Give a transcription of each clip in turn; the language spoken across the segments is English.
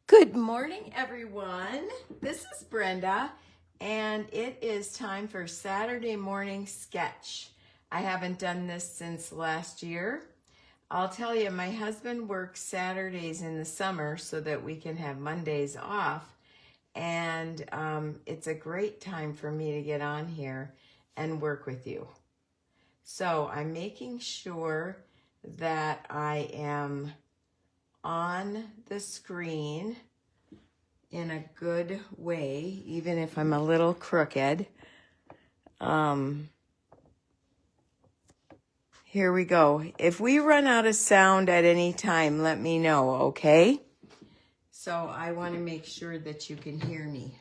Good morning, everyone. This is Brenda, and it is time for Saturday morning sketch. I haven't done this since last year. I'll tell you, my husband works Saturdays in the summer so that we can have Mondays off, and it's a great time for me to get on here and work with you. So I'm making sure that I am on the screen in a good way, even if I'm a little crooked. Here we go. If we run out of sound at any time, let me know, okay? So I want to make sure that you can hear me.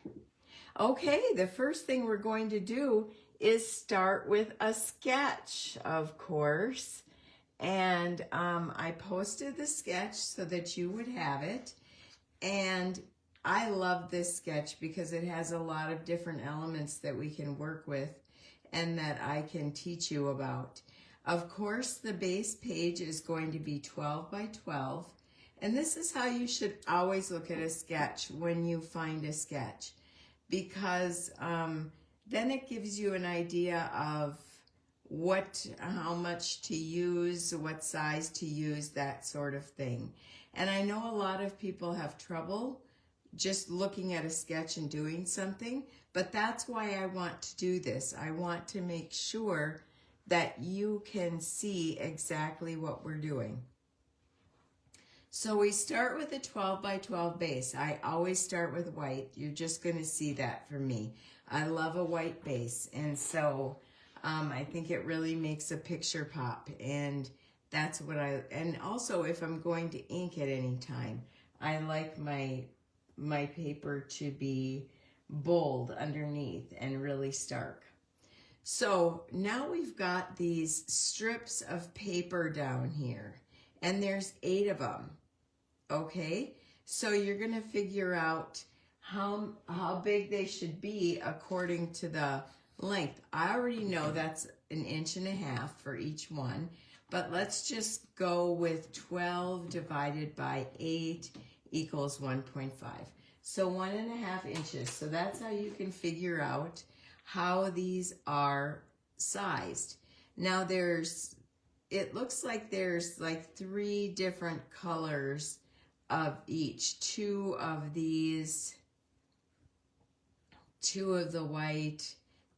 Okay, the first thing we're going to do is start with a sketch, of course. And I posted the sketch so that you would have it. And I love this sketch because it has a lot of different elements that we can work with and that I can teach you about. Of course, the base page is going to be 12 by 12. And this is how you should always look at a sketch when you find a sketch, because then it gives you an idea of how much to use, what size to use, that sort of thing. And I know a lot of people have trouble just looking at a sketch and doing something, but that's why I want to do this. I want to make sure that you can see exactly what we're doing. So we start with a 12 by 12 base. I always start with white. You're just going to see that from me. I love a white base, and so I think it really makes a picture pop, and that's what and also if I'm going to ink at any time, I like my paper to be bold underneath and really stark. So now we've got these strips of paper down here, and there's 8 of them, okay? So you're gonna figure out how big they should be according to the length. I already know that's 1.5 inches for each one, but let's just go with 12 divided by 8 equals 1.5. So 1.5 inches. So that's how you can figure out how these are sized. Now it looks like there's like 3 different colors of each. 2 of these, 2 of the white,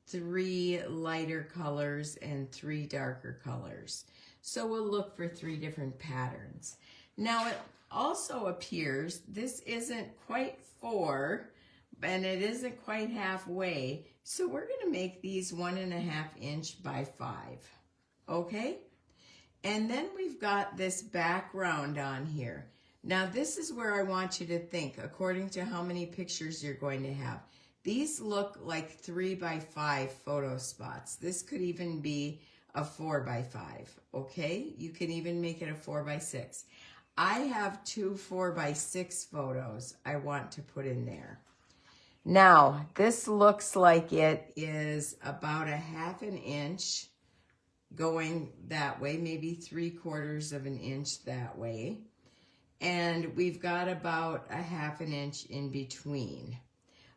3 lighter colors, and 3 darker colors. So we'll look for 3 different patterns. Now it also appears this isn't quite 4, and it isn't quite halfway. So we're going to make these 1.5 inch by 5. Okay? And then we've got this background on here. Now this is where I want you to think according to how many pictures you're going to have. These look like 3 by 5 photo spots. This could even be a 4 by 5, okay? You can even make it a 4 by 6. I have 2 4 by 6 photos I want to put in there. Now, this looks like it is about 1/2 inch going that way, maybe 3/4 inch that way. And we've got about 1/2 inch in between.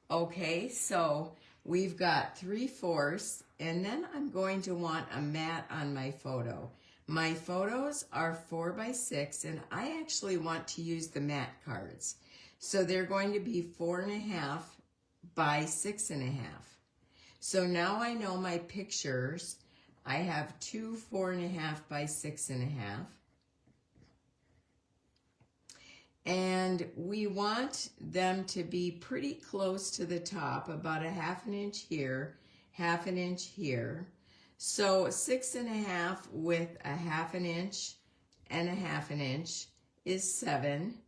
Okay, so we've got 3/4, and then I'm going to want a mat on my photo. My photos are 4 by 6, and I actually want to use the mat cards. So they're going to be 4.5 by 6.5. So now I know my pictures. I have 2 4.5 by 6.5. And we want them to be pretty close to the top, about 1/2 inch here, 1/2 inch here. So 6.5 with 1/2 inch and 1/2 inch is 7.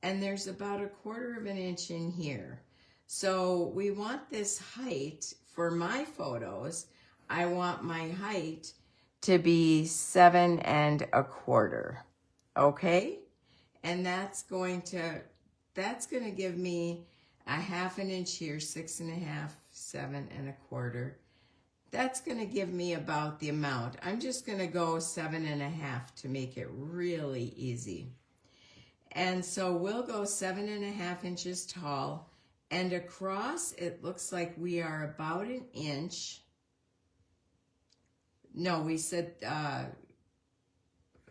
And there's about 1/4 inch in here. So we want this height for my photos. I want my height to be 7.25. Okay? And that's going to give me 1/2 inch here, 6.5, 7.25. That's going to give me about the amount. I'm just going to go 7.5 to make it really easy. And so we'll go 7.5 inches tall, and across it looks like we are about an inch. No, we said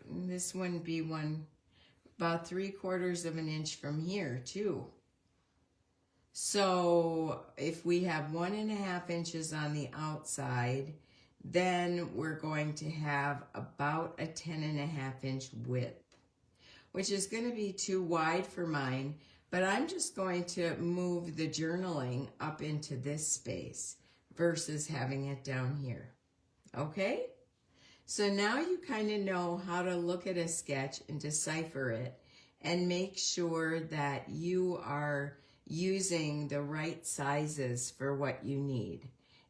this wouldn't be about 3/4 of an inch from here too. So if we have 1.5 inches on the outside, then we're going to have about a 10.5 inch width, which is going to be too wide for mine, but I'm just going to move the journaling up into this space versus having it down here. Okay? So now you kind of know how to look at a sketch and decipher it and make sure that you are using the right sizes for what you need.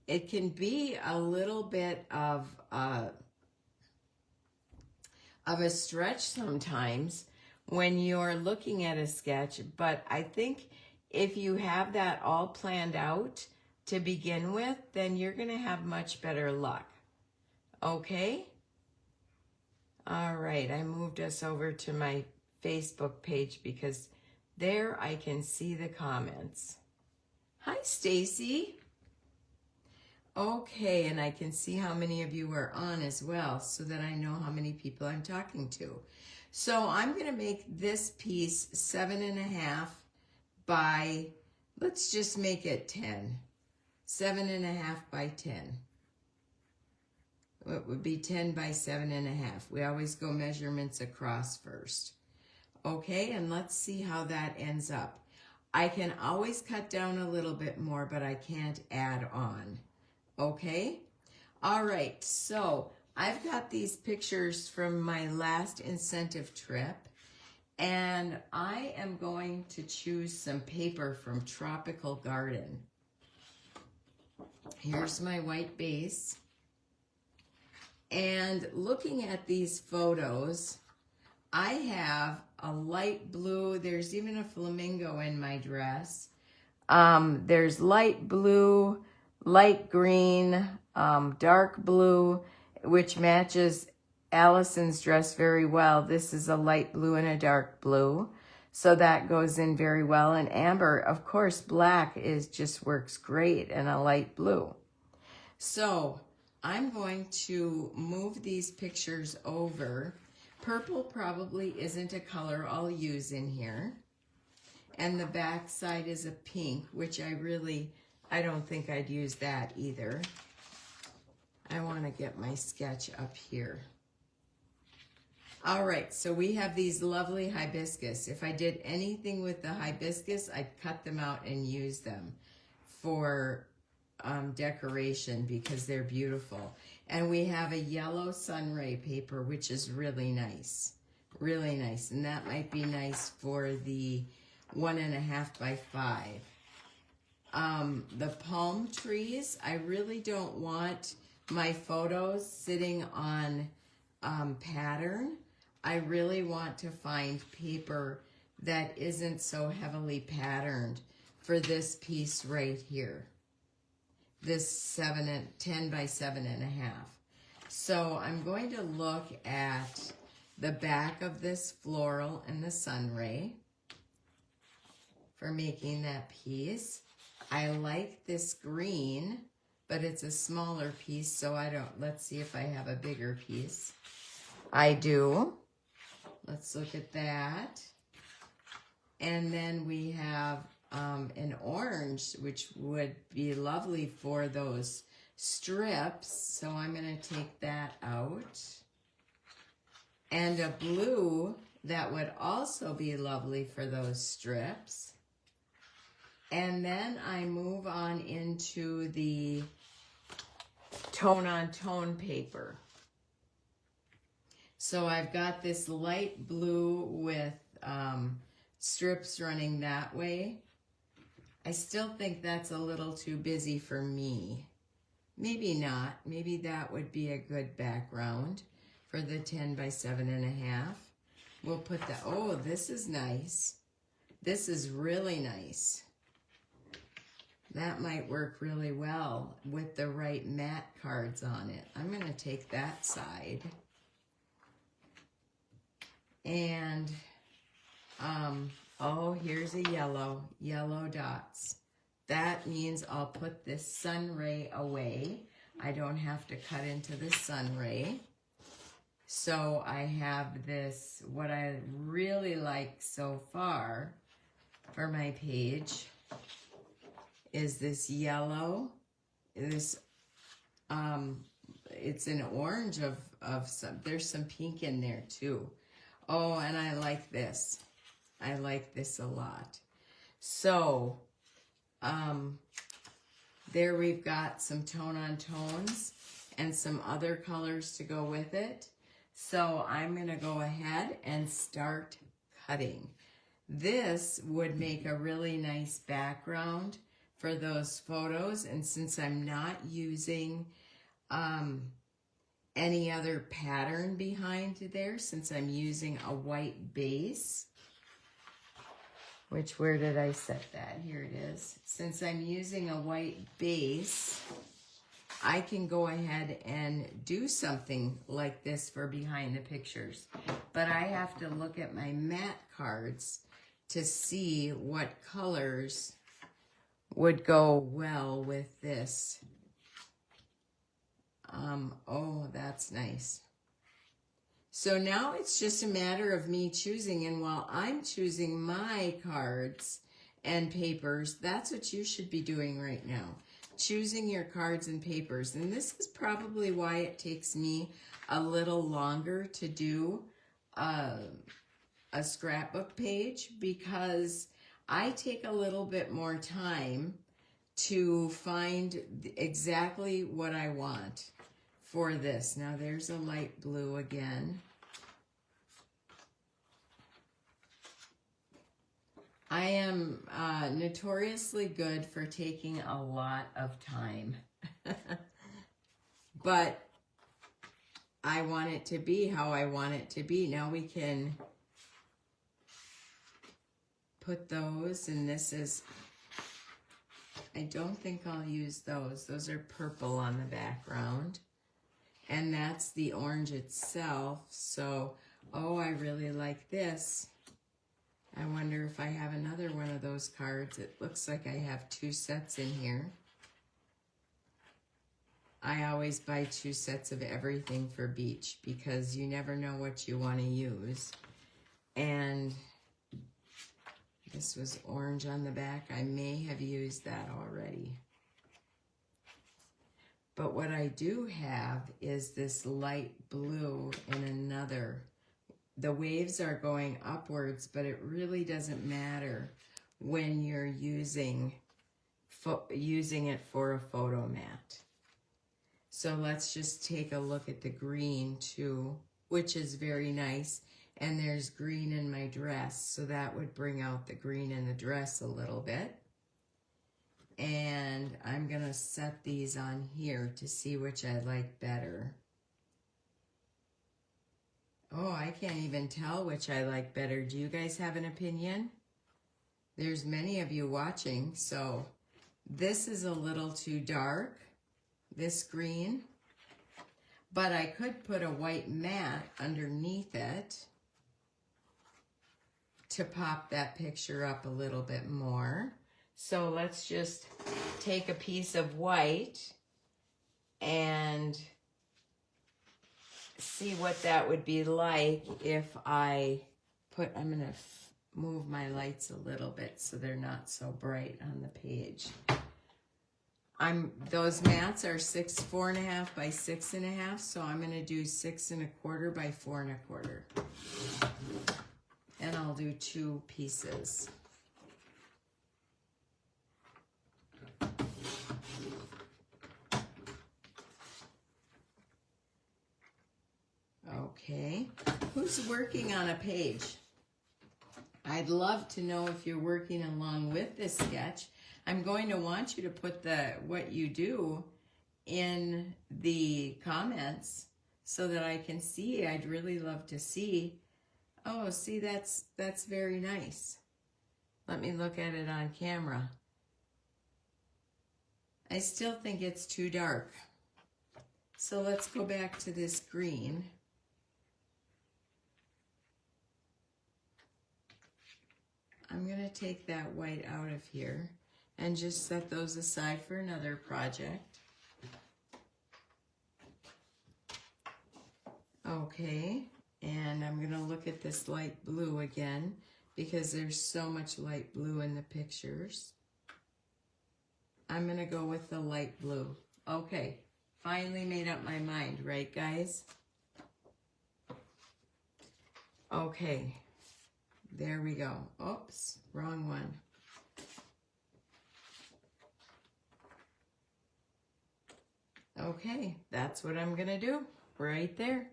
It can be a little bit of a stretch sometimes when you're looking at a sketch, but I think if you have that all planned out to begin with, then you're going to have much better luck. Okay? All right, I moved us over to my Facebook page because there I can see the comments. Hi, Stacy. Okay, and I can see how many of you are on as well so that I know how many people I'm talking to. So I'm going to make this piece 7.5 by, let's just make it 10. 7.5 by 10. It would be 10 by 7.5. We always go measurements across first. Okay, and let's see how that ends up. I can always cut down a little bit more, but I can't add on. Okay? All right, so I've got these pictures from my last incentive trip, and I am going to choose some paper from Tropical Garden. Here's my white base. And looking at these photos, I have a light blue. There's even a flamingo in my dress. There's light blue, light green, dark blue, which matches Allison's dress very well. This is a light blue and a dark blue, so that goes in very well. And amber, of course, black just works great, and a light blue. So I'm going to move these pictures over. Purple probably isn't a color I'll use in here. And the back side is a pink, which I don't think I'd use that either. I want to get my sketch up here. All right, so we have these lovely hibiscus. If I did anything with the hibiscus, I'd cut them out and use them for decoration because they're beautiful. And we have a yellow sunray paper, which is really nice. Really nice. And that might be nice for the 1.5 by 5. The palm trees, I really don't want my photos sitting on pattern. I really want to find paper that isn't so heavily patterned for this piece right here. This 10 by 7.5. So I'm going to look at the back of this floral and the sunray for making that piece. I like this green, but it's a smaller piece, so let's see if I have a bigger piece. I do. Let's look at that. And then we have an orange, which would be lovely for those strips. So I'm going to take that out. And a blue that would also be lovely for those strips. And then I move on into the tone-on-tone paper. So I've got this light blue with strips running that way. I still think that's a little too busy for me. Maybe not. Maybe that would be a good background for the 10 by 7.5. We'll put that. Oh, this is nice. This is really nice. That might work really well with the right matte cards on it. I'm going to take that side. And Oh, here's a yellow dots. That means I'll put this sun ray away. I don't have to cut into the sun ray. So I have this, what I really like so far for my page is this yellow, this, it's an orange of some, there's some pink in there too. Oh, and I like this. I like this a lot. So, there we've got some tone on tones and some other colors to go with it. So I'm gonna go ahead and start cutting. This would make a really nice background for those photos. And since I'm not using any other pattern behind there, since I'm using a white base, which, where did I set that? Here it is. Since I'm using a white base, I can go ahead and do something like this for behind the pictures. But I have to look at my matte cards to see what colors would go well with this. Oh, that's nice. So now it's just a matter of me choosing, and while I'm choosing my cards and papers, that's what you should be doing right now. Choosing your cards and papers. And this is probably why it takes me a little longer to do a scrapbook page, because I take a little bit more time to find exactly what I want for this. Now there's a light blue again. I am notoriously good for taking a lot of time, but I want it to be how I want it to be. Now we can put those, and this is, I don't think I'll use those. Those are purple on the background. And that's the orange itself. So, oh, I really like this. I wonder if I have another one of those cards. It looks like I have 2 sets in here. I always buy 2 sets of everything for beach because you never know what you want to use. And this was orange on the back. I may have used that already. But what I do have is this light blue in another. The waves are going upwards, but it really doesn't matter when you're using it for a photo mat. So let's just take a look at the green too, which is very nice. And there's green in my dress, so that would bring out the green in the dress a little bit. And I'm gonna set these on here to see which I like better. Oh, I can't even tell which I like better. Do you guys have an opinion? There's many of you watching, so this is a little too dark, this green, but I could put a white mat underneath it to pop that picture up a little bit more. So let's just take a piece of white and see what that would be like if I put, I'm gonna move my lights a little bit so they're not so bright on the page. Those mats are 4.5 by 6.5, so I'm gonna do 6 1/4 by 4 1/4. And I'll do 2 pieces. Okay, who's working on a page? I'd love to know if you're working along with this sketch. I'm going to want you to put what you do in the comments so that I can see. I'd really love to see. Oh, see, that's very nice. Let me look at it on camera. I still think it's too dark. So let's go back to this green. I'm going to take that white out of here and just set those aside for another project. Okay, and I'm going to look at this light blue again because there's so much light blue in the pictures. I'm going to go with the light blue. Okay, finally made up my mind, right guys? Okay, there we go. Oops, wrong one. Okay, that's what I'm gonna do right there.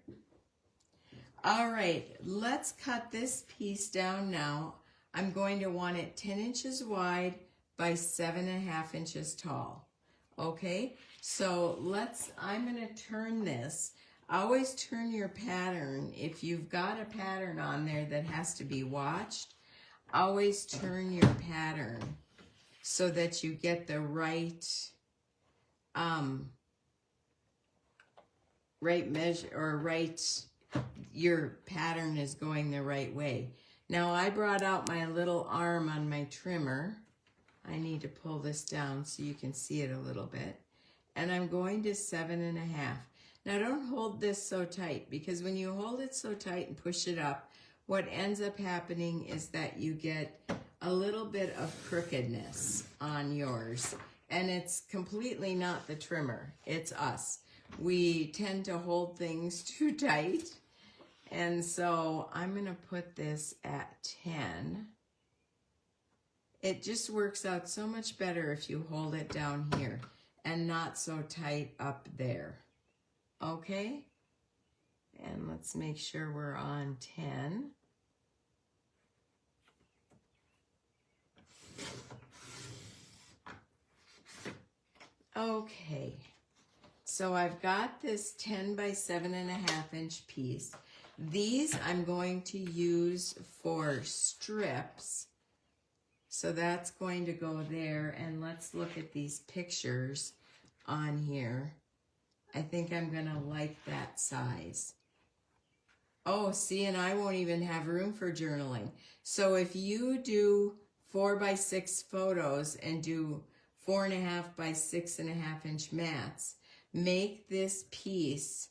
All right, let's cut this piece down now. I'm going to want it 10 inches wide by 7.5 inches tall. Okay, so I'm gonna turn this. Always turn your pattern. If you've got a pattern on there that has to be watched, always turn your pattern so that you get the right right measure, or your pattern is going the right way. Now I brought out my little arm on my trimmer. I need to pull this down so you can see it a little bit. And I'm going to 7.5. Now don't hold this so tight, because when you hold it so tight and push it up, what ends up happening is that you get a little bit of crookedness on yours. And it's completely not the trimmer, it's us. We tend to hold things too tight. And so I'm gonna put this at 10. It just works out so much better if you hold it down here and not so tight up there. Okay? And let's make sure we're on 10. Okay, so I've got this 10 by 7.5 inch piece. These I'm going to use for strips. So that's going to go there, and let's look at these pictures on here. I think I'm gonna like that size. Oh, see, and I won't even have room for journaling. So if you do 4 by 6 photos and do 4.5 by 6.5 inch mats, make this piece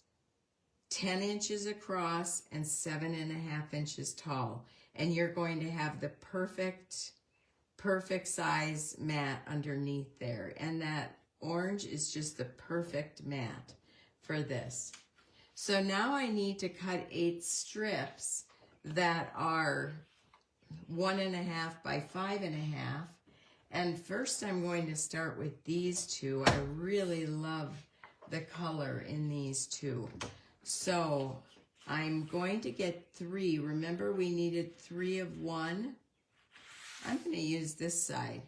10 inches across and 7.5 inches tall. And you're going to have the perfect size mat underneath there. And that orange is just the perfect mat for this. So now I need to cut 8 strips that are 1.5 by 5.5. And first I'm going to start with these two. I really love the color in these two. So I'm going to get 3. Remember we needed 3 of one. I'm going to use this side.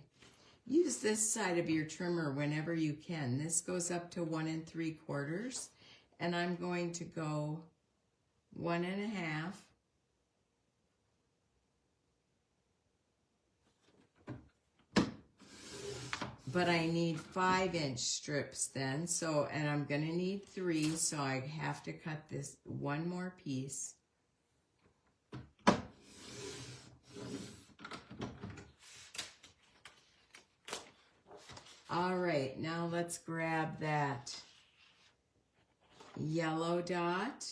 Use this side of your trimmer whenever you can. This goes up to 1 3/4, and I'm going to go 1.5. But I need 5-inch strips then, so, and I'm gonna need 3, so I have to cut this one more piece. All right, now let's grab that yellow dot.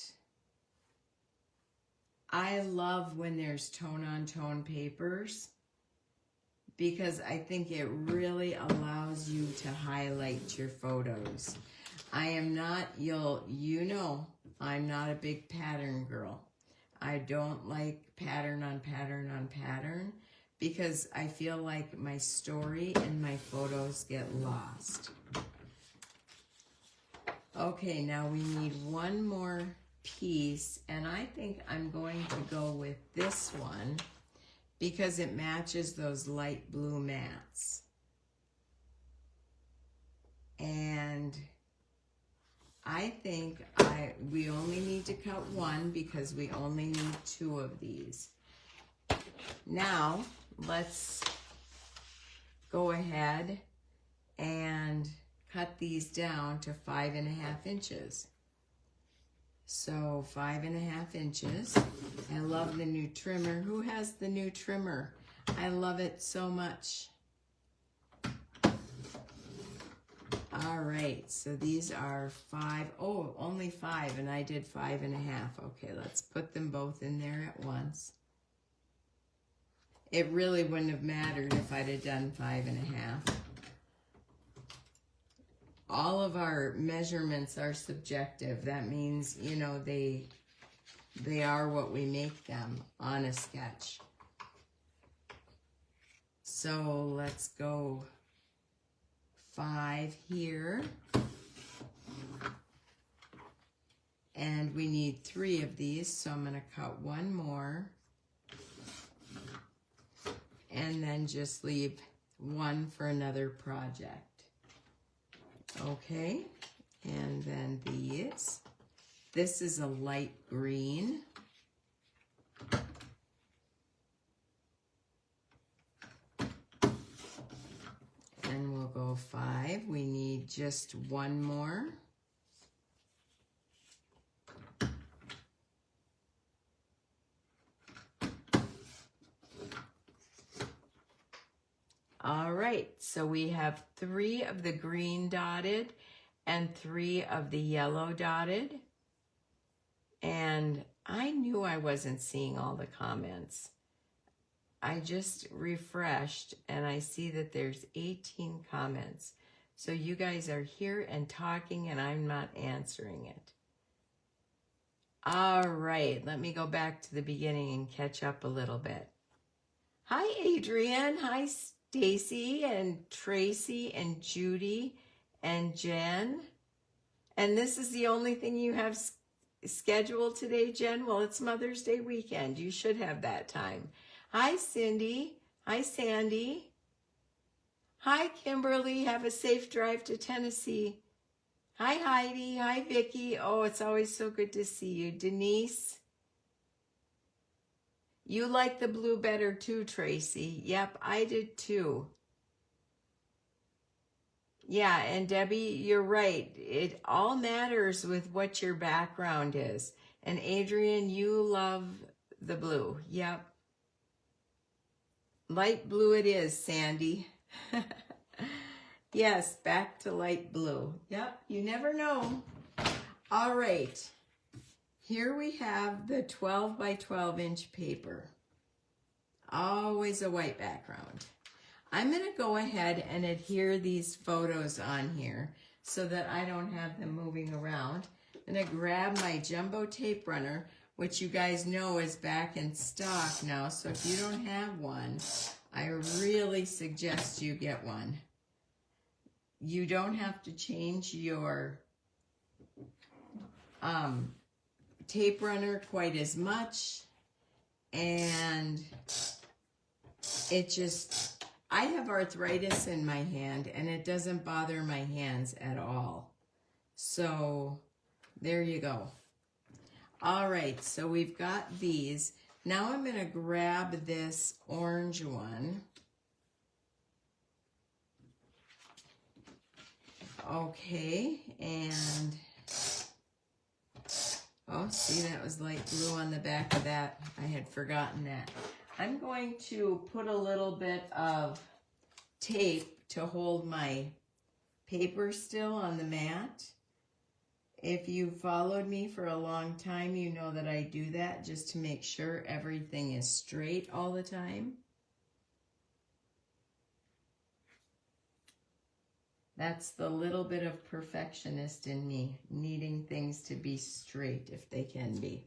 I love when there's tone-on-tone papers, because I think it really allows you to highlight your photos. I am not, you know, I'm not a big pattern girl. I don't like pattern on pattern on pattern, because I feel like my story and my photos get lost. Okay, now we need one more piece, and I think I'm going to go with this one because it matches those light blue mats. And I think we only need to cut 1 because we only need 2 of these. Now, let's go ahead and cut these down to 5.5 inches. So 5.5 inches. I love the new trimmer. Who has the new trimmer? I love it so much. All right, so these are 5. Oh, only 5, and I did 5.5. Okay, let's put them both in there at once. It really wouldn't have mattered if I'd have done 5.5. All of our measurements are subjective. That means, you know, they are what we make them on a sketch. So let's go 5 here. And we need 3 of these, so I'm going to cut 1 more. And then just leave 1 for another project. Okay, and then these. This is a light green. And we'll go 5. We need just 1 more. All right, so we have 3 of the green dotted and 3 of the yellow dotted. And I knew I wasn't seeing all the comments. I just refreshed and I see that there's 18 comments. So you guys are here and talking and I'm not answering it. All right, let me go back to the beginning and catch up a little bit. Hi, Adrienne. Hi, Stacy and Tracy and Judy and Jen. And this is the only thing you have scheduled today, Jen? Well, it's Mother's Day weekend. You should have that time. Hi, Cindy. Hi, Sandy. Hi, Kimberly. Have a safe drive to Tennessee. Hi, Heidi. Hi, Vicki. Oh, it's always so good to see you. Denise. You like the blue better too, Tracy. Yep, I did too. Yeah, and Debbie, you're right. It all matters with what your background is. And Adrian, you love the blue. Yep. Light blue it is, Sandy. Yes, back to light blue. Yep, you never know. All right. Here we have the 12 by 12 inch paper. Always a white background. I'm going to go ahead and adhere these photos on here so that I don't have them moving around. I'm going to grab my jumbo tape runner, which you guys know is back in stock now. So if you don't have one, I really suggest you get one. You don't have to change your tape runner quite as much, and it just, I have arthritis in my hand and it doesn't bother my hands at all. So there you go. All right, so we've got these. Now I'm going to grab this orange one. Okay, and oh, see, that was light blue on the back of that. I had forgotten that. I'm going to put a little bit of tape to hold my paper still on the mat. If you followed me for a long time, you know that I do that just to make sure everything is straight all the time. That's the little bit of perfectionist in me, needing things to be straight if they can be.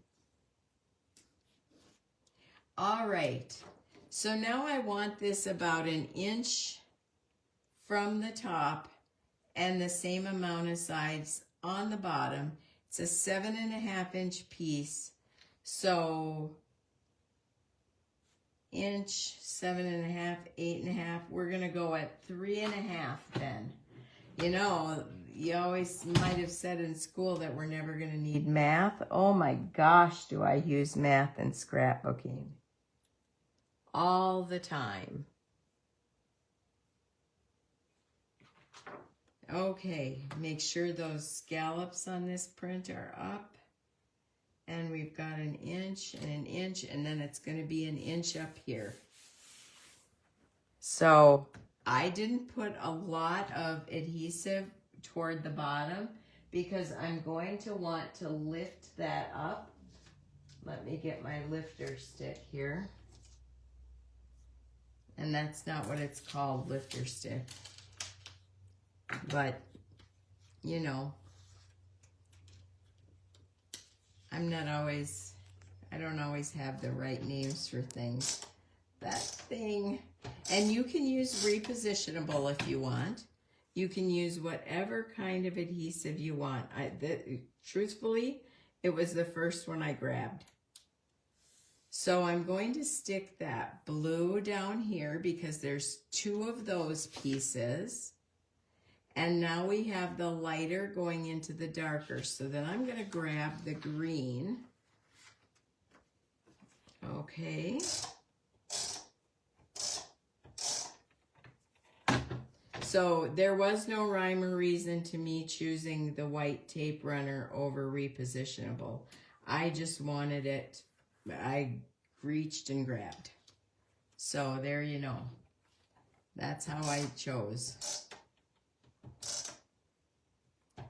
All right, so now I want this about 1 inch from the top and the same amount of sides on the bottom. It's a 7.5 inch piece, so inch, 7.5, 8.5. We're gonna go at 3.5 then. You know, you always might have said in school that we're never going to need math. Oh my gosh, do I use math in scrapbooking. All the time. Okay, make sure those scallops on this print are up. And we've got 1 inch and 1 inch, and then it's going to be 1 inch up here. So I didn't put a lot of adhesive toward the bottom because I'm going to want to lift that up. Let me get my lifter stick here. And that's not what it's called, lifter stick. But, you know, I don't always have the right names for things. That thing. And you can use repositionable if you want. You can use whatever kind of adhesive you want. Truthfully, it was the first one I grabbed. So I'm going to stick that blue down here because there's 2 of those pieces. And now we have the lighter going into the darker. So then I'm going to grab the green. Okay. So there was no rhyme or reason to me choosing the white tape runner over repositionable. I just wanted it. I reached and grabbed. So there you know. That's how I chose.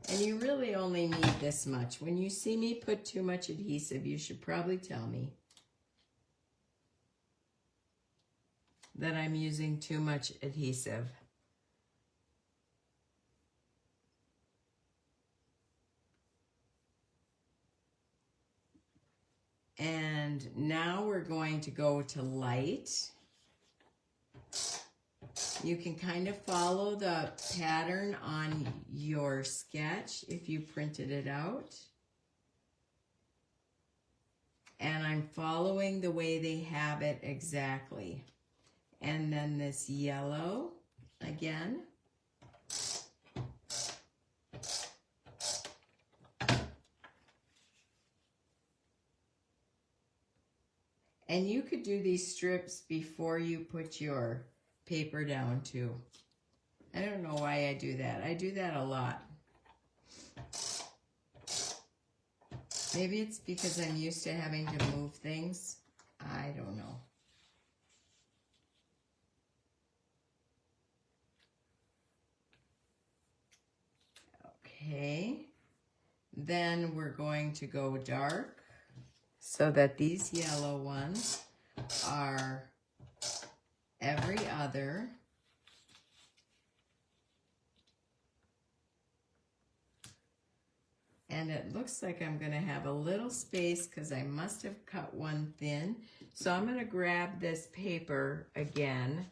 And you really only need this much. When you see me put too much adhesive, you should probably tell me that I'm using too much adhesive. And now we're going to go to light. You can kind of follow the pattern on your sketch if you printed it out. And I'm following the way they have it exactly. And then this yellow again. And you could do these strips before you put your paper down too. I don't know why I do that. I do that a lot. Maybe it's because I'm used to having to move things. I don't know. Okay. Then we're going to go dark so that these yellow ones are every other. And it looks like I'm going to have a little space because I must have cut one thin. So I'm going to grab this paper again.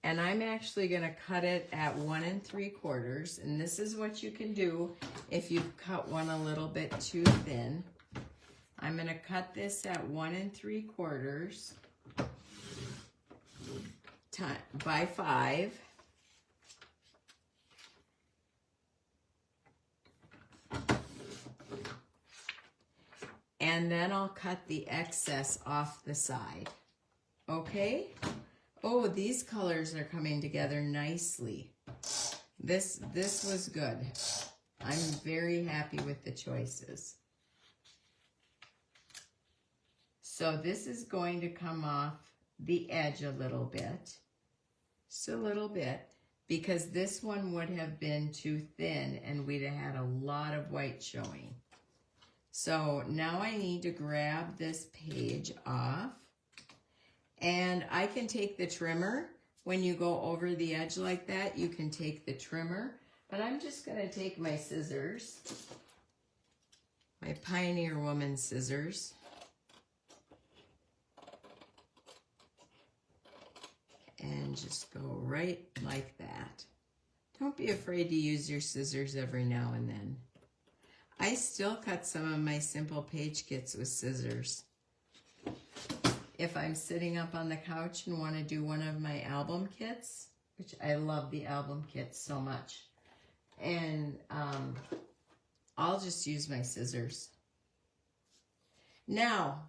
And I'm actually going to cut it at 1 3/4. And this is what you can do if you've cut one a little bit too thin. I'm going to cut this at 1 3/4 by 5. And then I'll cut the excess off the side. Okay? Oh, these colors are coming together nicely. This was good. I'm very happy with the choices. So this is going to come off the edge a little bit. Just a little bit. Because this one would have been too thin and we'd have had a lot of white showing. So now I need to grab this page off. And I can take the trimmer. When you go over the edge like that, you can take the trimmer. But I'm just going to take my scissors, my Pioneer Woman scissors. And just go right like that. Don't be afraid to use your scissors every now and then. I still cut some of my simple page kits with scissors. If I'm sitting up on the couch and want to do one of my album kits, which I love the album kits so much, and I'll just use my scissors. Now,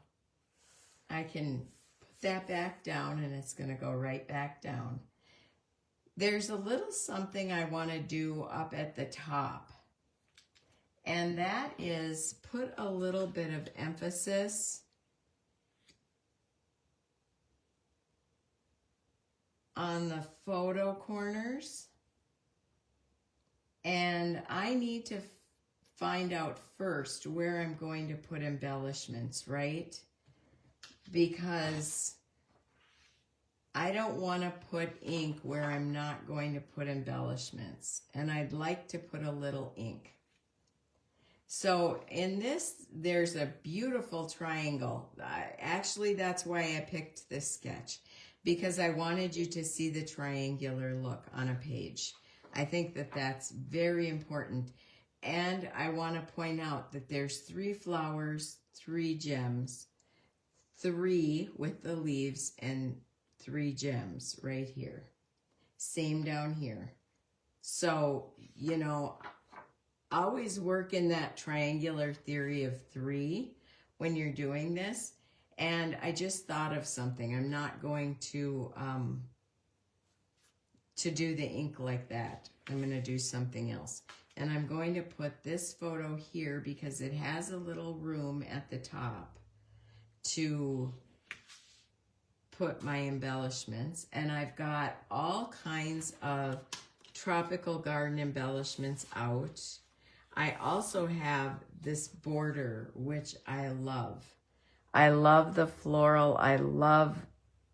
I can put that back down and it's going to go right back down. There's a little something I want to do up at the top. And that is put a little bit of emphasis on the photo corners. And I need to find out first where I'm going to put embellishments, right? Because I don't want to put ink where I'm not going to put embellishments. And I'd like to put a little ink. So in this, there's a beautiful triangle. Actually, that's why I picked this sketch, because I wanted you to see the triangular look on a page. I think that that's very important. And I want to point out that there's 3 flowers, 3 gems, 3 with the leaves, and 3 gems right here. Same down here. So, you know, always work in that triangular theory of 3 when you're doing this. And I just thought of something. I'm not going to do the ink like that. I'm going to do something else. And I'm going to put this photo here because it has a little room at the top to put my embellishments. And I've got all kinds of tropical garden embellishments out. I also have this border, which I love. I love the floral. I love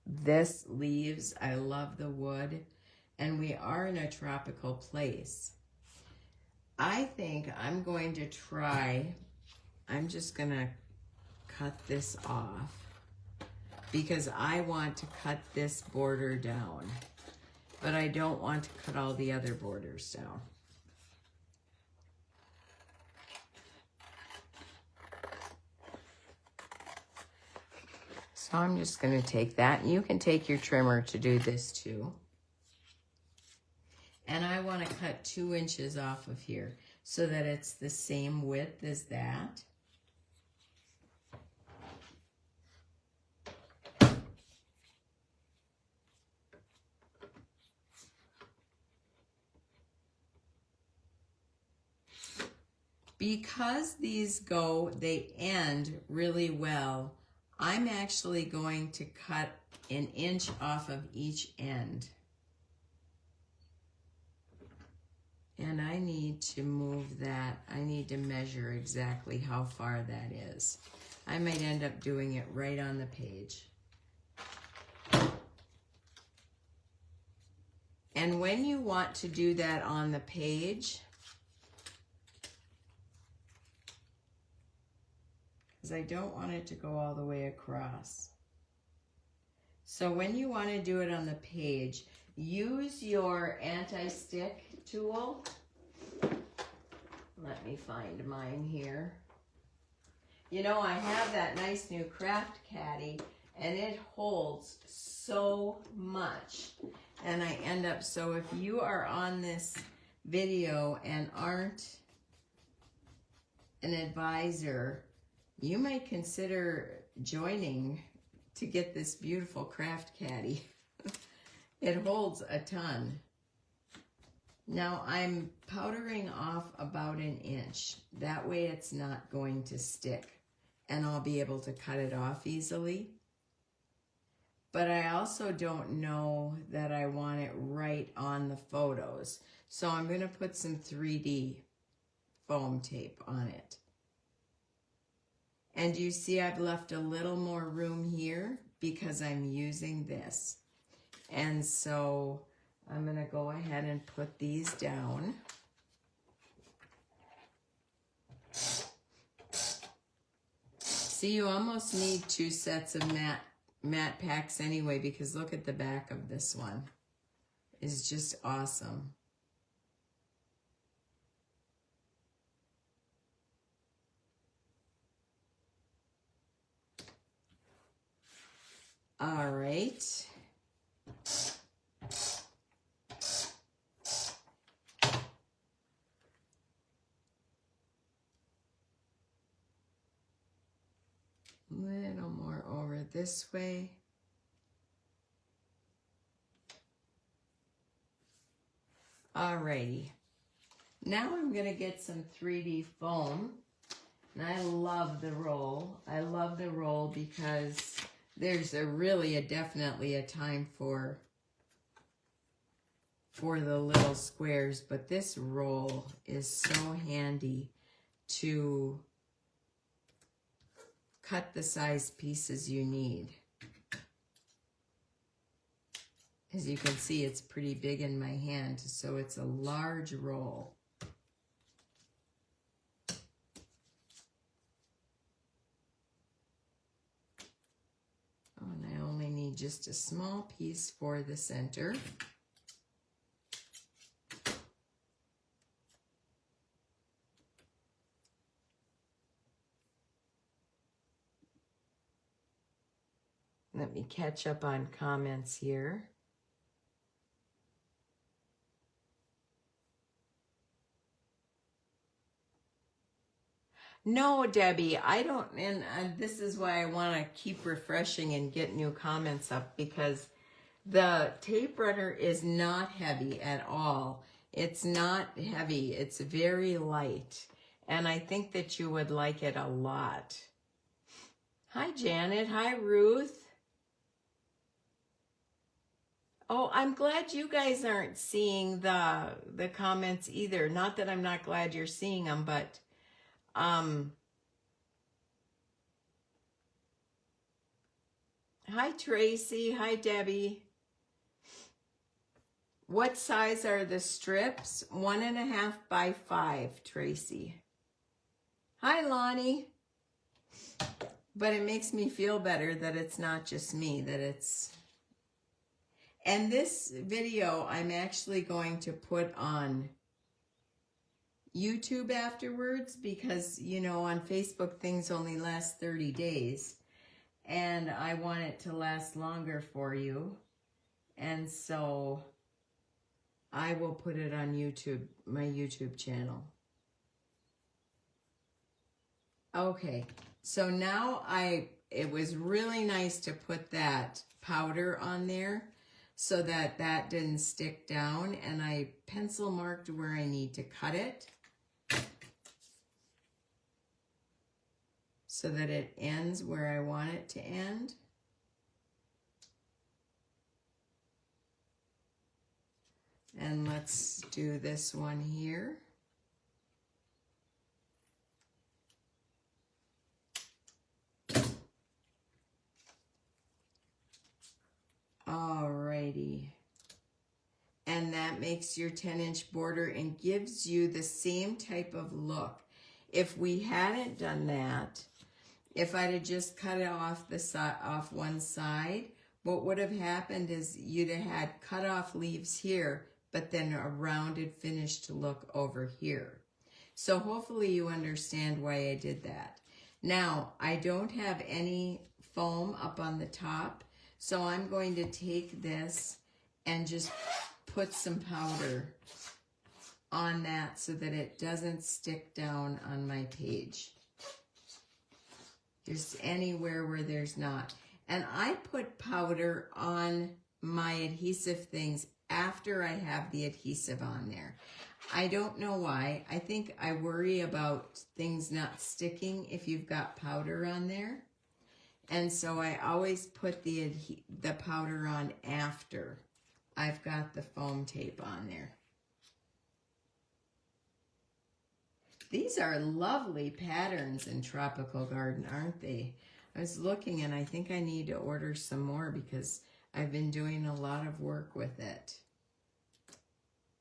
this leaves. I love the wood. And we are in a tropical place. I think I'm going to try, I'm just going to cut this off because I want to cut this border down, but I don't want to cut all the other borders down. So I'm just going to take that, and you can take your trimmer to do this too. And I want to cut 2 inches off of here so that it's the same width as that. Because these they end really well, I'm actually going to cut 1 inch off of each end. And I need to move that. I need to measure exactly how far that is. I might end up doing it right on the page. And when you want to do that on the page, because I don't want it to go all the way across. So when you want to do it on the page, use your anti-stick tool. Let me find mine here. You know, I have that nice new craft caddy, and it holds so much. And I end up, so if you are on this video and aren't an advisor, you might consider joining to get this beautiful craft caddy. It holds a ton. Now I'm powdering off about 1 inch. That way it's not going to stick and I'll be able to cut it off easily. But I also don't know that I want it right on the photos. So I'm going to put some 3D foam tape on it. And you see I've left a little more room here because I'm using this. And so I'm going to go ahead and put these down. See, you almost need 2 sets of matte packs anyway, because look at the back of this one. It's just awesome. All right. Little more over this way. Alrighty. Now I'm going to get some 3D foam. And I love the roll. I love the roll because there's definitely a time for for the little squares, but this roll is so handy to cut the size pieces you need. As you can see, it's pretty big in my hand, so it's a large roll. Oh, and I only need just a small piece for the center. Let me catch up on comments here. No, Debbie, I don't, and this is why I want to keep refreshing and get new comments up, because the tape runner is not heavy at all. It's not heavy, it's very light, and I think that you would like it a lot. Hi, Janet. Hi, Ruth. Oh, I'm glad you guys aren't seeing the comments either. Not that I'm not glad you're seeing them, but hi, Tracy. Hi, Debbie. What size are the strips? 1.5 by 5, Tracy. Hi, Lonnie. But it makes me feel better that it's not just me, that it's... And this video I'm actually going to put on YouTube afterwards, because, you know, on Facebook things only last 30 days. And I want it to last longer for you. And so I will put it on YouTube, my YouTube channel. Okay, so now it was really nice to put that powder on there so that that didn't stick down, and I pencil marked where I need to cut it so that it ends where I want it to end. And let's do this one here. Alrighty. And that makes your 10-inch border and gives you the same type of look. If we hadn't done that, if I'd have just cut it off off one side, what would have happened is you'd have had cut off leaves here, but then a rounded finished look over here. So hopefully you understand why I did that. Now, I don't have any foam up on the top, so I'm going to take this and just put some powder on that so that it doesn't stick down on my page. Just anywhere where there's not. And I put powder on my adhesive things after I have the adhesive on there. I don't know why. I think I worry about things not sticking if you've got powder on there. And so I always put the powder on after I've got the foam tape on there. These are lovely patterns in Tropical Garden, aren't they? I was looking and I think I need to order some more because I've been doing a lot of work with it.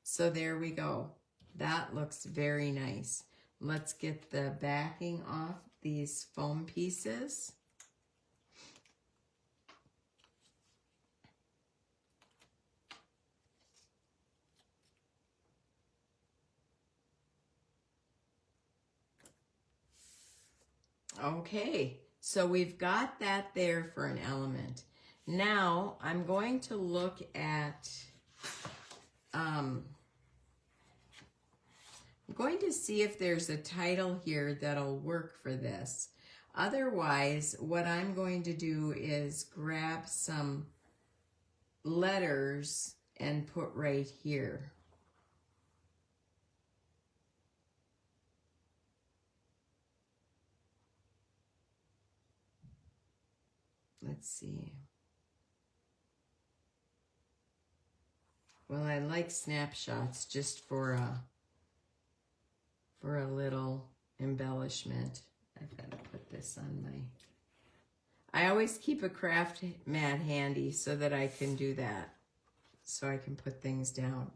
So there we go. That looks very nice. Let's get the backing off these foam pieces. Okay, so we've got that there for an element. Now I'm going to look at, I'm going to see if there's a title here that'll work for this. Otherwise, what I'm going to do is grab some letters and put right here. Let's see. Well, I like snapshots just for a little embellishment. I've got to put this on my... I always keep a craft mat handy so that I can do that. So I can put things down.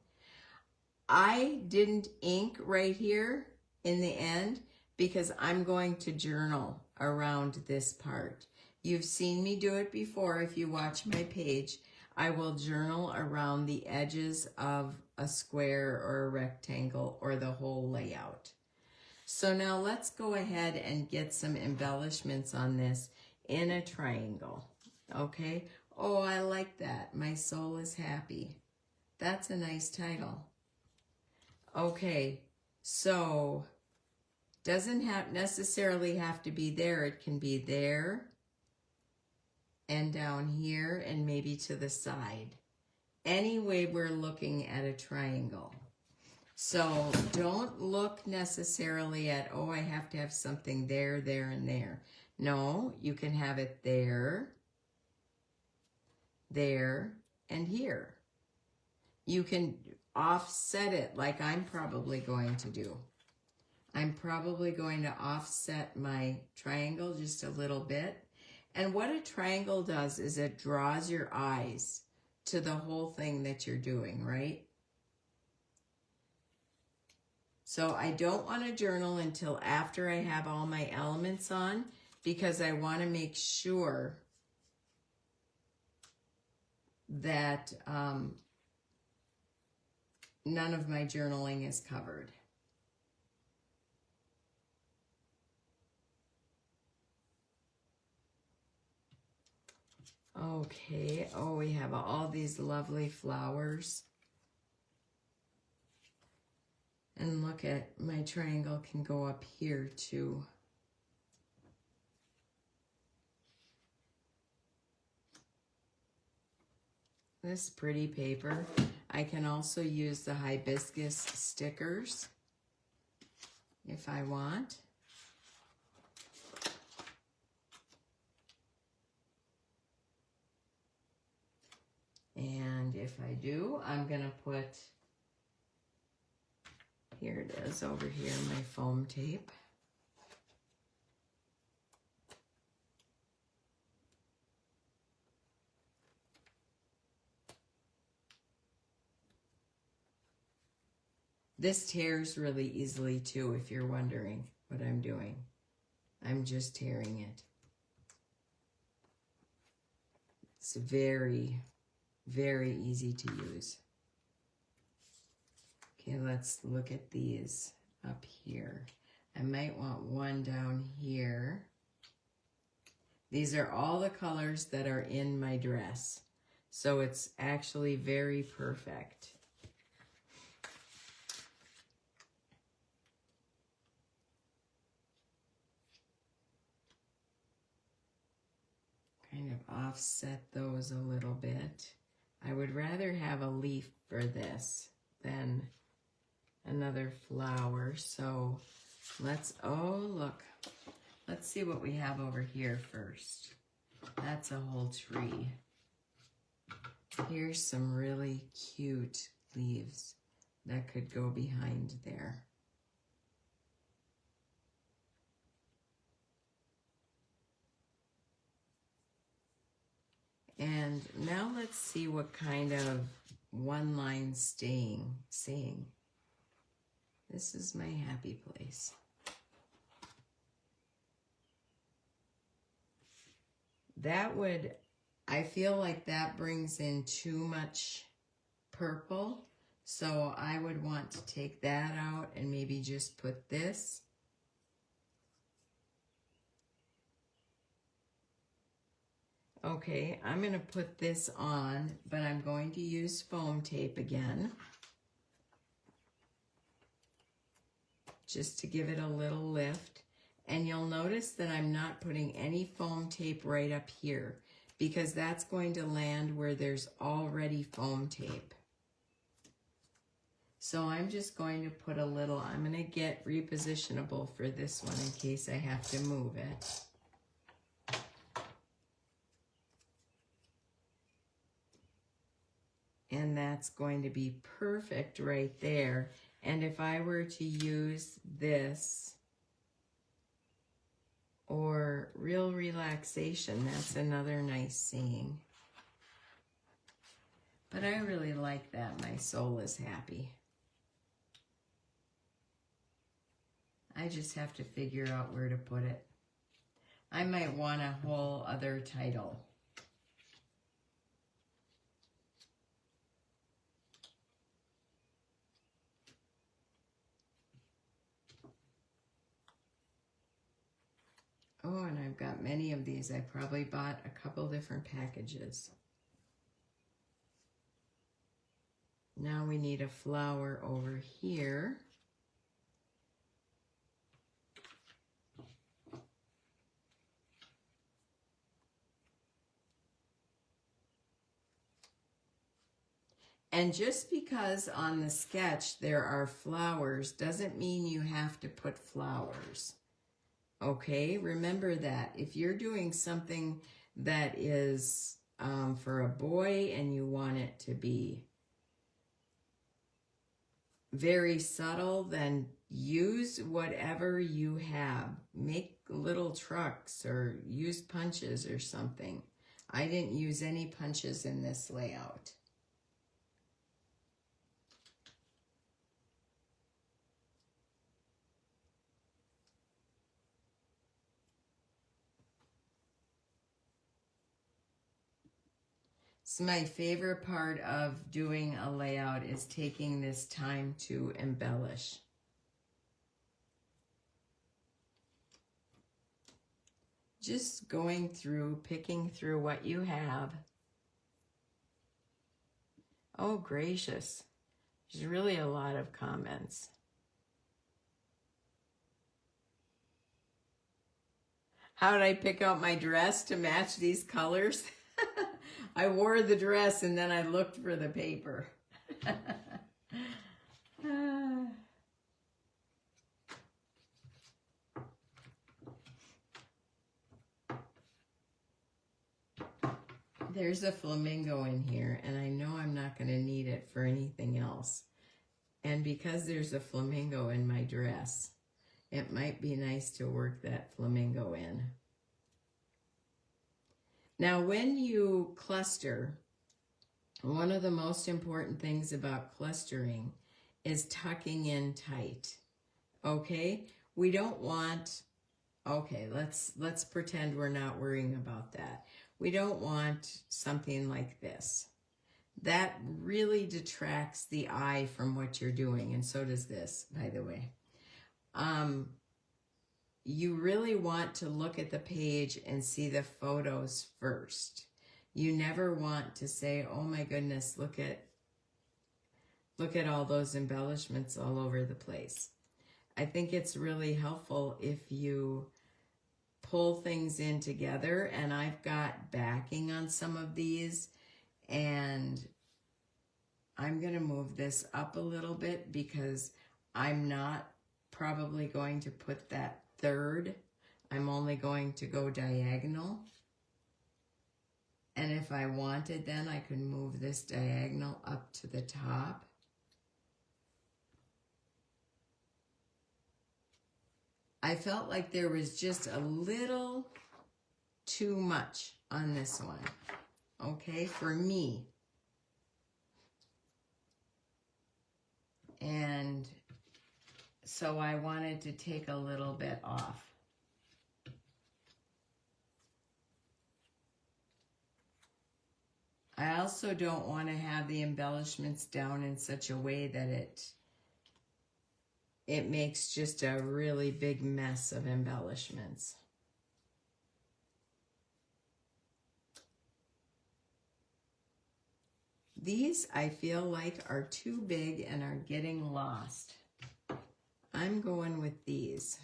I didn't ink right here in the end because I'm going to journal around this part. You've seen me do it before. If you watch my page, I will journal around the edges of a square or a rectangle or the whole layout. So now let's go ahead and get some embellishments on this in a triangle, okay? Oh, I like that. My soul is happy. That's a nice title. Okay, so doesn't necessarily have to be there. It can be there and down here and maybe to the side. Anyway, we're looking at a triangle. So don't look necessarily at, oh, I have to have something there, there, and there. No, you can have it there, there, and here. You can offset it like I'm probably going to do. I'm probably going to offset my triangle just a little bit. And what a triangle does is it draws your eyes to the whole thing that you're doing, right? So I don't want to journal until after I have all my elements on because I want to make sure that none of my journaling is covered. Okay, oh, we have all these lovely flowers. And look at, my triangle can go up here too. This pretty paper. I can also use the hibiscus stickers if I want. And if I do, I'm gonna put, here it is over here, my foam tape. This tears really easily too, if you're wondering what I'm doing. I'm just tearing it. It's very, very easy to use. Okay, let's look at these up here. I might want one down here. These are all the colors that are in my dress. So it's actually very perfect. Kind of offset those a little bit. I would rather have a leaf for this than another flower. So let's, oh look, let's see what we have over here first. That's a whole tree. Here's some really cute leaves that could go behind there. And now let's see what kind of one line saying. This is my happy place. That would, I feel like that brings in too much purple. So I would want to take that out and maybe just put this. Okay, I'm going to put this on, but I'm going to use foam tape again. Just to give it a little lift. And you'll notice that I'm not putting any foam tape right up here because that's going to land where there's already foam tape. So I'm just going to put a little, I'm going to get repositionable for this one in case I have to move it. And that's going to be perfect right there. And if I were to use this or real relaxation, that's another nice saying. But I really like that. My soul is happy. I just have to figure out where to put it. I might want a whole other title. Oh, and I've got many of these. I probably bought a couple different packages. Now we need a flower over here. And just because on the sketch there are flowers doesn't mean you have to put flowers. Okay, remember that. If you're doing something that is for a boy and you want it to be very subtle, then use whatever you have. Make little trucks or use punches or something. I didn't use any punches in this layout. So my favorite part of doing a layout is taking this time to embellish. Just going through, picking through what you have. Oh, gracious. There's really a lot of comments. How did I pick out my dress to match these colors? I wore the dress and then I looked for the paper. There's a flamingo in here, and I know I'm not going to need it for anything else. And because there's a flamingo in my dress, it might be nice to work that flamingo in. Now, when you cluster, one of the most important things about clustering is tucking in tight. Okay? We don't want, okay, let's pretend we're not worrying about that. We don't want something like this. That really detracts the eye from what you're doing, and so does this, by the way. You really want to look at the page and see the photos first. You never want to say, oh my goodness, look at all those embellishments all over the place. I think it's really helpful if you pull things in together, and I've got backing on some of these, and I'm going to move this up a little bit because I'm not probably going to put that third. I'm only going to go diagonal. And if I wanted, then I could move this diagonal up to the top. I felt like there was just a little too much on this one, okay, for me. And so I wanted to take a little bit off. I also don't want to have the embellishments down in such a way that it makes just a really big mess of embellishments. These, I feel like, are too big and are getting lost. I'm going with these.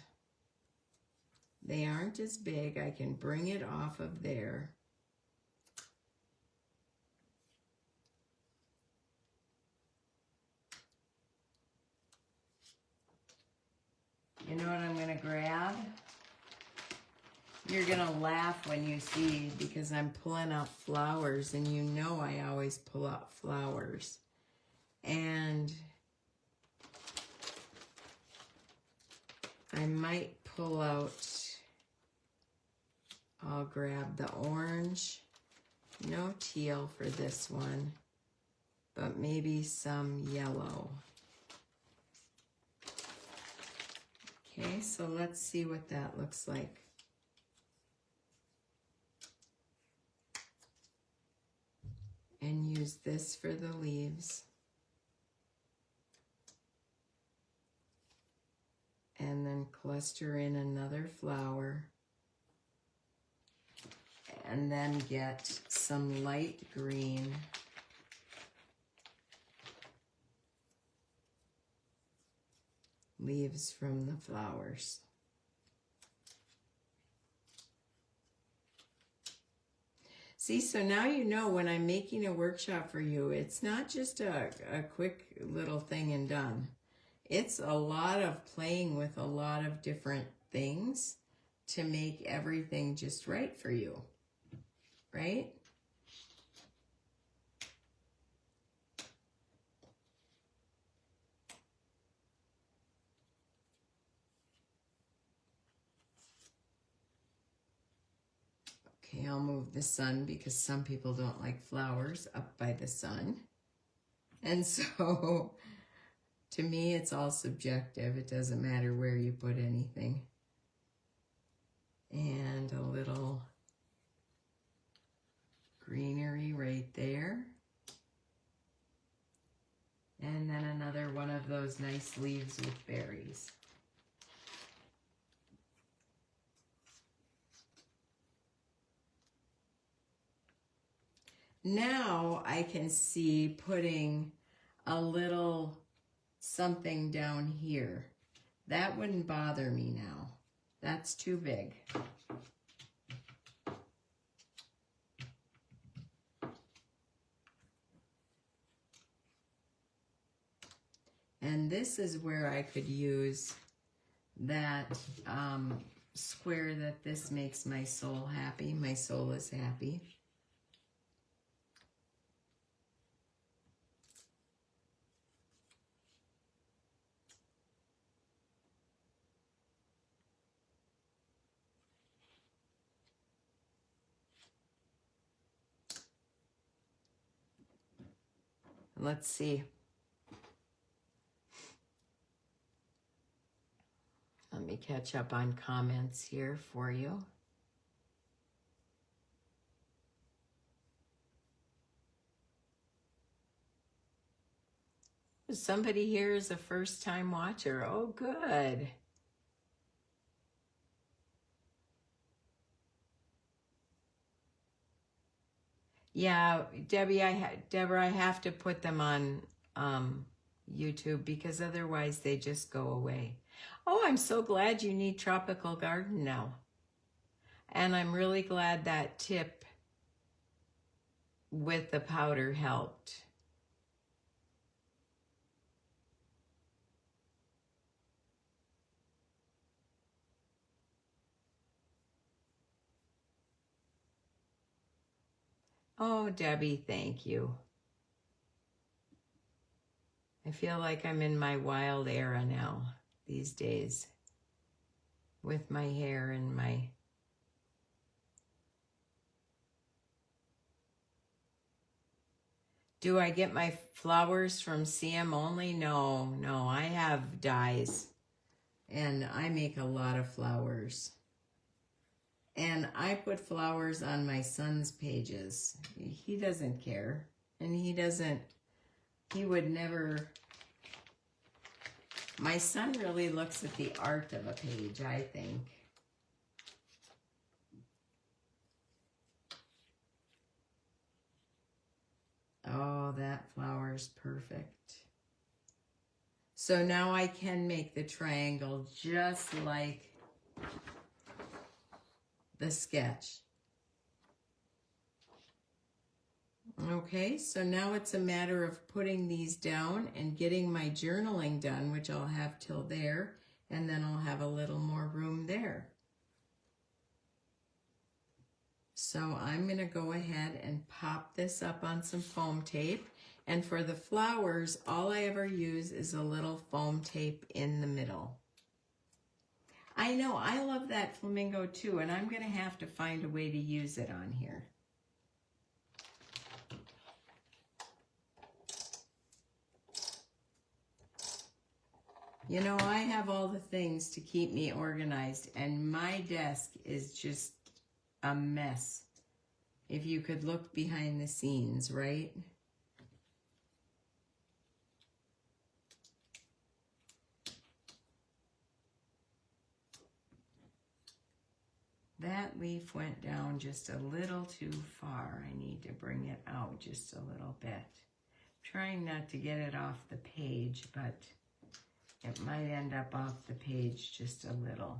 They aren't as big. I can bring it off of there. You know what I'm going to grab? You're going to laugh when you see, because I'm pulling out flowers, and you know I always pull out flowers. I might pull out, I'll grab the orange, no teal for this one, but maybe some yellow. Okay, so let's see what that looks like. And use this for the leaves. And then cluster in another flower. And then get some light green. Leaves from the flowers. See, so now you know when I'm making a workshop for you, it's not just a quick little thing and done. It's a lot of playing with a lot of different things to make everything just right for you, right? Okay, I'll move the sun because some people don't like flowers up by the sun. And so, to me, it's all subjective. It doesn't matter where you put anything. And a little greenery right there. And then another one of those nice leaves with berries. Now I can see putting a little something down here. That wouldn't bother me now. That's too big. And this is where I could use that square that this makes my soul happy. My soul is happy. Let's see. Let me catch up on comments here for you. Somebody here is a first-time watcher. Oh, good. Yeah, Deborah, I have to put them on YouTube because otherwise they just go away. Oh, I'm so glad you need Tropical Garden now. And I'm really glad that tip with the powder helped. Oh, Debbie, thank you. I feel like I'm in my wild era now these days with my hair and my... Do I get my flowers from CM only? No, I have dyes and I make a lot of flowers. And I put flowers on my son's pages. He doesn't care. And he would never... My son really looks at the art of a page, I think. Oh, that flower is perfect. So now I can make the triangle just like the sketch. Okay, so now it's a matter of putting these down and getting my journaling done, which I'll have till there, and then I'll have a little more room there. So I'm going to go ahead and pop this up on some foam tape. And for the flowers, all I ever use is a little foam tape in the middle. I know, I love that flamingo too, and I'm going to have to find a way to use it on here. You know, I have all the things to keep me organized, and my desk is just a mess. If you could look behind the scenes, right? That leaf went down just a little too far. I need to bring it out just a little bit. Trying not to get it off the page, but it might end up off the page just a little.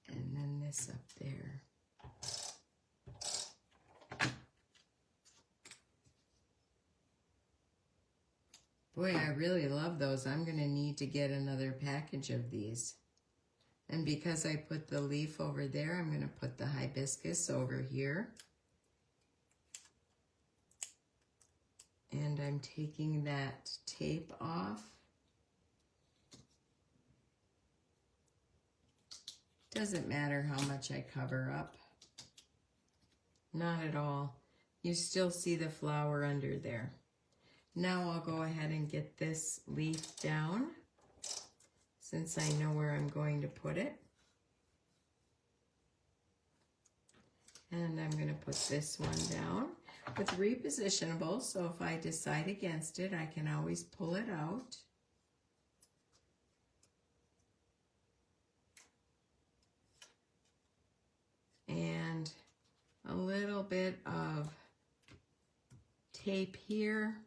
And then this up there. Boy, I really love those. I'm going to need to get another package of these. And because I put the leaf over there, I'm going to put the hibiscus over here. And I'm taking that tape off. Doesn't matter how much I cover up. Not at all. You still see the flower under there. Now I'll go ahead and get this leaf down, since I know where I'm going to put it. And I'm going to put this one down. It's repositionable, so if I decide against it, I can always pull it out. And a little bit of tape here.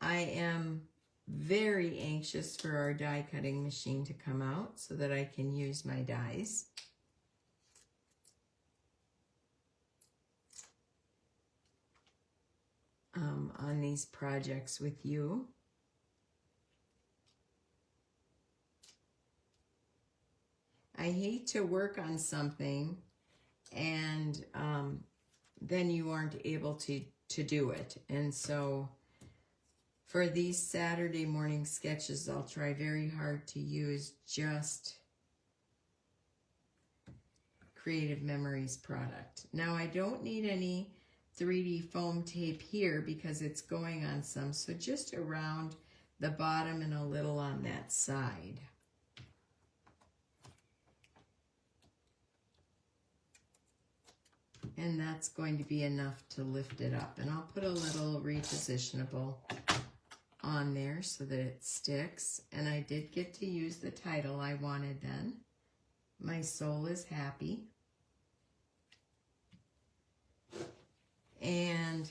I am very anxious for our die cutting machine to come out so that I can use my dies. On these projects with you. I hate to work on something and then you aren't able to do it. And so for these Saturday morning sketches, I'll try very hard to use just Creative Memories product. Now I don't need any 3D foam tape here because it's going on some, so just around the bottom and a little on that side. And that's going to be enough to lift it up. And I'll put a little repositionable on there so that it sticks. And I did get to use the title I wanted then. My soul is happy. And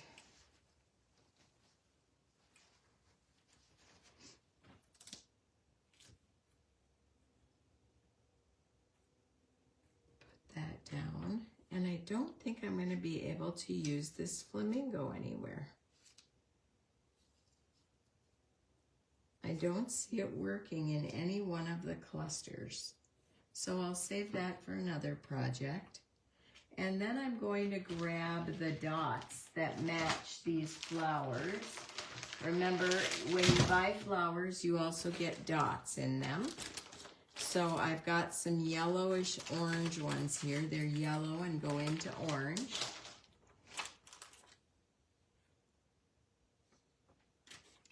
put that down. And I don't think I'm going to be able to use this flamingo anywhere. I don't see it working in any one of the clusters. So I'll save that for another project. And then I'm going to grab the dots that match these flowers. Remember, when you buy flowers, you also get dots in them. So I've got some yellowish orange ones here. They're yellow and go into orange.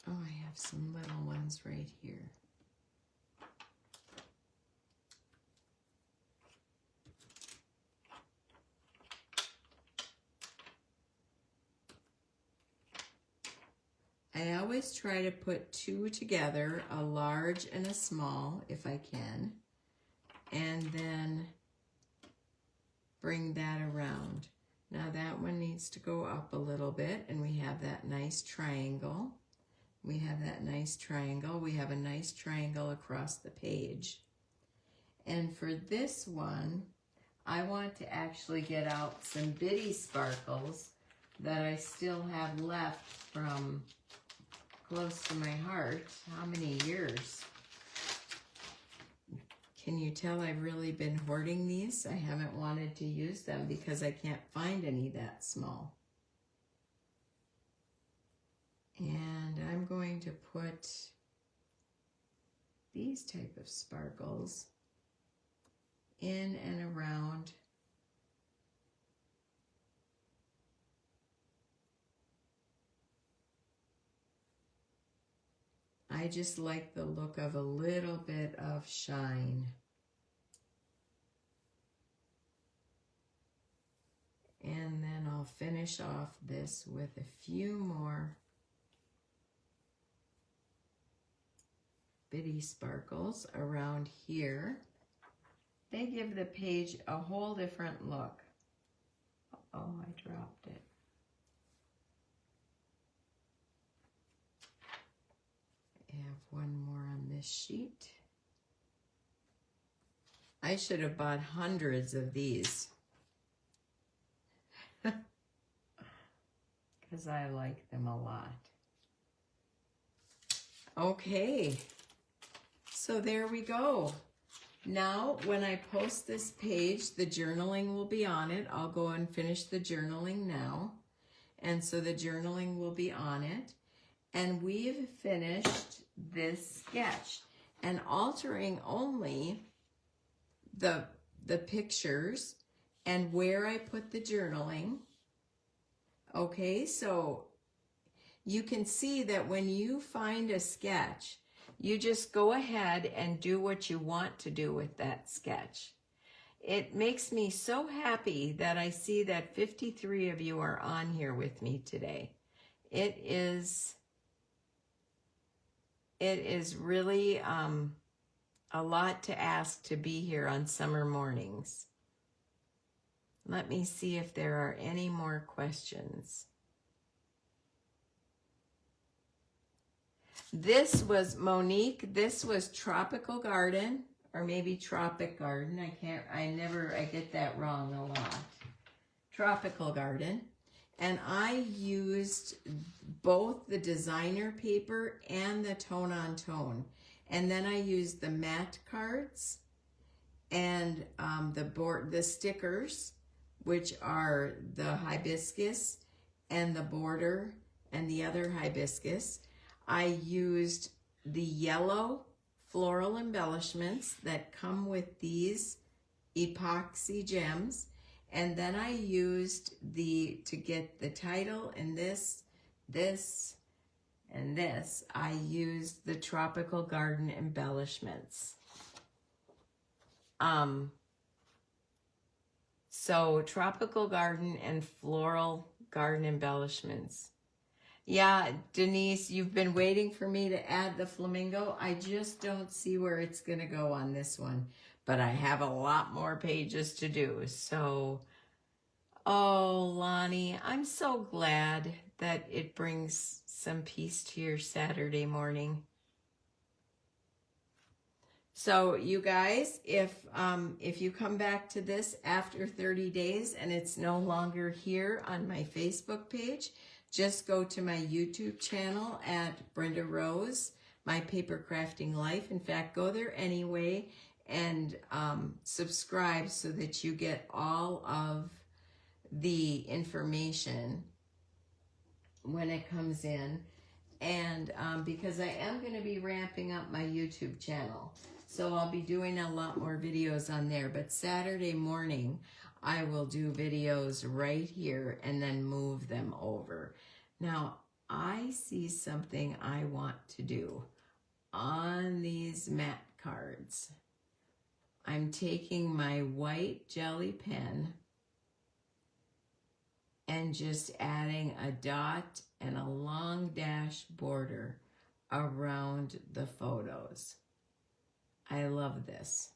Oh, I have some little ones right here. I always try to put two together, a large and a small, if I can, and then bring that around. Now that one needs to go up a little bit, and we have that nice triangle. We have that nice triangle. We have a nice triangle across the page. And for this one, I want to actually get out some bitty sparkles that I still have left from close to my heart. How many years? Can you tell I've really been hoarding these? I haven't wanted to use them because I can't find any that small. And I'm going to put these type of sparkles in and around I just like the look of a little bit of shine. And then I'll finish off this with a few more bitty sparkles around here. They give the page a whole different look. Oh, I dropped it. I have one more on this sheet. I should have bought hundreds of these because I like them a lot. Okay, so there we go. Now, when I post this page, the journaling will be on it. I'll go and finish the journaling now. And so the journaling will be on it. And we've finished this sketch. And altering only the pictures and where I put the journaling. Okay, so you can see that when you find a sketch, you just go ahead and do what you want to do with that sketch. It makes me so happy that I see that 53 of you are on here with me today. It is really a lot to ask to be here on summer mornings. Let me see if there are any more questions. This was Monique. This was Tropical Garden, or maybe Tropic Garden. I get that wrong a lot. Tropical Garden. And I used both the designer paper and the tone on tone. And then I used the matte cards and the stickers, which are the hibiscus and the border and the other hibiscus. I used the yellow floral embellishments that come with these epoxy gems. And then I used to get the title and this, and this, I used the Tropical Garden Embellishments. So Tropical Garden and Floral Garden Embellishments. Yeah, Denise, you've been waiting for me to add the flamingo. I just don't see where it's going to go on this one. But I have a lot more pages to do. So, oh, Lonnie, I'm so glad that it brings some peace to your Saturday morning. So, you guys, if you come back to this after 30 days and it's no longer here on my Facebook page, just go to my YouTube channel at Brenda Rose, My Paper Crafting Life. In fact, go there anyway and subscribe so that you get all of the information when it comes in. And because I am going to be ramping up my YouTube channel, so I'll be doing a lot more videos on there. But Saturday morning, I will do videos right here and then move them over. Now, I see something I want to do on these matte cards. I'm taking my white jelly pen and just adding a dot and a long dash border around the photos. I love this.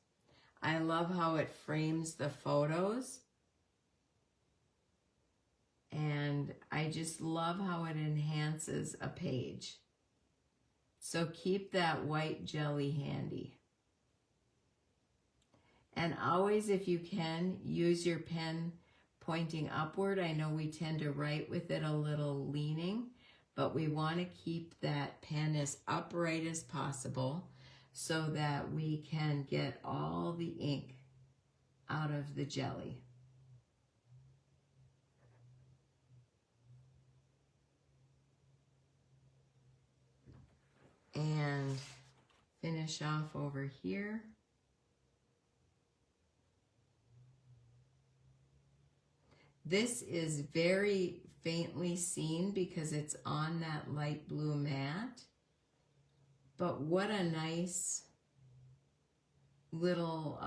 I love how it frames the photos. And I just love how it enhances a page. So keep that white jelly handy. And always, if you can, use your pen pointing upward. I know we tend to write with it a little leaning, but we want to keep that pen as upright as possible so that we can get all the ink out of the jelly. finish off over here. This is very faintly seen because it's on that light blue mat. But what a nice little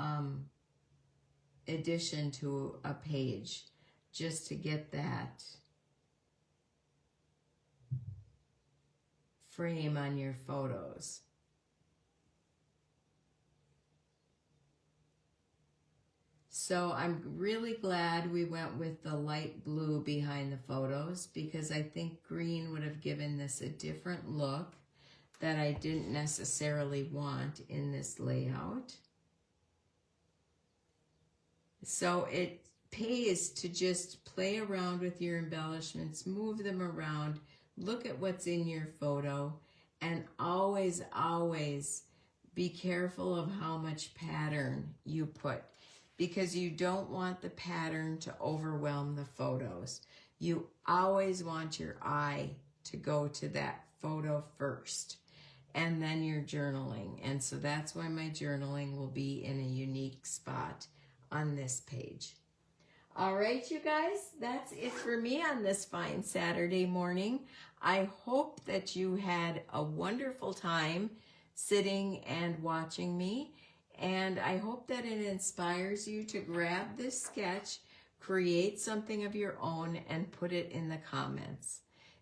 addition to a page, just to get that frame on your photos. So I'm really glad we went with the light blue behind the photos, because I think green would have given this a different look that I didn't necessarily want in this layout. So it pays to just play around with your embellishments, move them around, look at what's in your photo, and always, always be careful of how much pattern you put, because you don't want the pattern to overwhelm the photos. You always want your eye to go to that photo first, and then your journaling. And so that's why my journaling will be in a unique spot on this page. All right, you guys, that's it for me on this fine Saturday morning. I hope that you had a wonderful time sitting and watching me, and I hope that it inspires you to grab this sketch, create something of your own, and put it in the comments.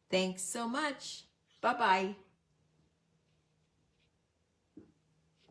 Thanks so much. Bye-bye.